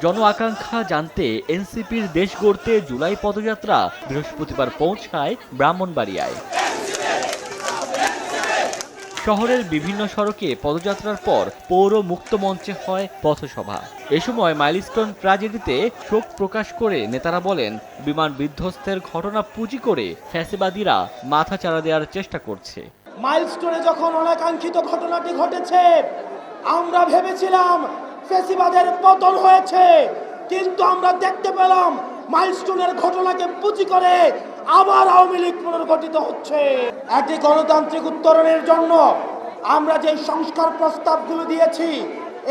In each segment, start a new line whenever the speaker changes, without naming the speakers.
জন আকাঙ্ক্ষা জানতে এনসিপির দেশ গড়তে জুলাই পদযাত্রা বৃহস্পতিবার পৌঁছায় ব্রাহ্মণবাড়িয়ায়। শহরের বিভিন্ন সড়কে পদযাত্রার পর পৌর মুক্ত মঞ্চে হয় পথসভা। এ সময় মাইলস্টোন ট্র্যাজেডিতে শোক প্রকাশ করে নেতারা বলেন, বিমান বিধ্বস্তের ঘটনা পুঁজি করে ফ্যাসিবাদীরা মাথা চাড়া দেওয়ার চেষ্টা করছে।
মাইলস্টোনে যখন অনাকাঙ্ক্ষিত ঘটনাটি ঘটেছে, আমরা ভেবেছিলাম ফ্যাসিবাদের পতন হয়েছে, কিন্তু আমরা দেখতে পেলাম মাইলস্টোনের ঘটনাকে পুঁজি করে আবার আওয়ামী লীগ পুনর্গঠিত হচ্ছে। একটি গণতান্ত্রিক উত্তরণের জন্য আমরা যে সংস্কার প্রস্তাবগুলো দিয়েছি,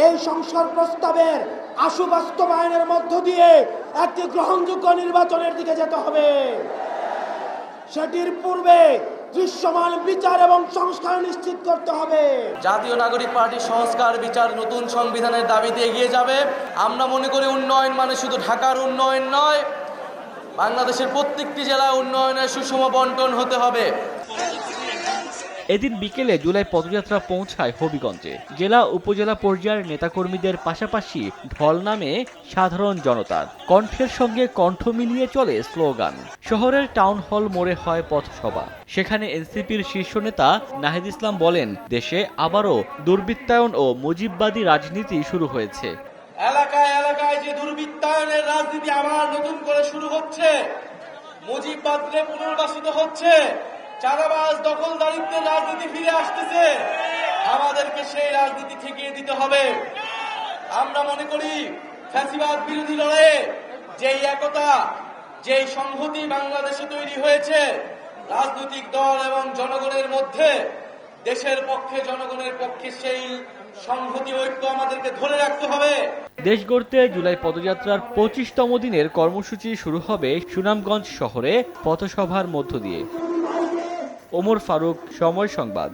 এই সংস্কার প্রস্তাবের আশু বাস্তবায়নের মধ্য দিয়ে একটি গ্রহণযোগ্য নির্বাচনের দিকে যেতে হবে। সেটির পূর্বে দৃশ্যমান বিচার এবং সংস্কার নিশ্চিত করতে হবে।
জাতীয় নাগরিক পার্টি সংস্কার বিচার নতুন সংবিধানের দাবিতে এগিয়ে যাবে। আমরা মনে করি উন্নয়ন মানে শুধু ঢাকার উন্নয়ন নয়, বাংলাদেশের প্রত্যেকটি জেলায় উন্নয়নের সুষম বন্টন হতে হবে।
এদিন বিকেলে জুলাই পদযাত্রা পৌঁছায় হবিগঞ্জে। জেলা উপজেলা পর্যায়ের নেতাকর্মীদের পাশাপাশি ঢল নামে সাধারণ জনতার। কণ্ঠের সঙ্গে কণ্ঠ মিলিয়ে চলে স্লোগান। শহরের টাউন হল মোড়ে হয় পথসভা। সেখানে এনসিপির শীর্ষ নেতা নাহিদ ইসলাম বলেন, দেশে আবারও দুর্বৃত্তায়ন ও মুজিববাদী রাজনীতি শুরু হয়েছে।
এলাকায় এলাকায় যে দুর্বৃত্তায়নের রাজনীতি আবার নতুন করে শুরু হচ্ছে, মুজিববাদরে পুনর্বাসিত হচ্ছে, চাঁদাবাজ দখলদারিত্বের রাজনীতি ফিরে আসতেছে। আমাদেরকে সেই রাজনীতি ঠেকিয়ে দিতে হবে। আমরা মনে করি ফ্যাসিবাদ বিরোধী লড়াইয়ে যেই একতা, যেই সংহতি বাংলাদেশে তৈরি হয়েছে, রাজনৈতিক দল এবং জনগণের মধ্যে, দেশের পক্ষে জনগণের পক্ষে সেই সংহতি ঐক্য আমাদেরকে ধরে রাখতে হবে।
দেশ গড়তে জুলাই পদযাত্রার 25তম দিনের কর্মসূচি শুরু হবে সুনামগঞ্জ শহরে পথসভার মধ্য দিয়ে। ওমর ফারুক, সময় সংবাদ।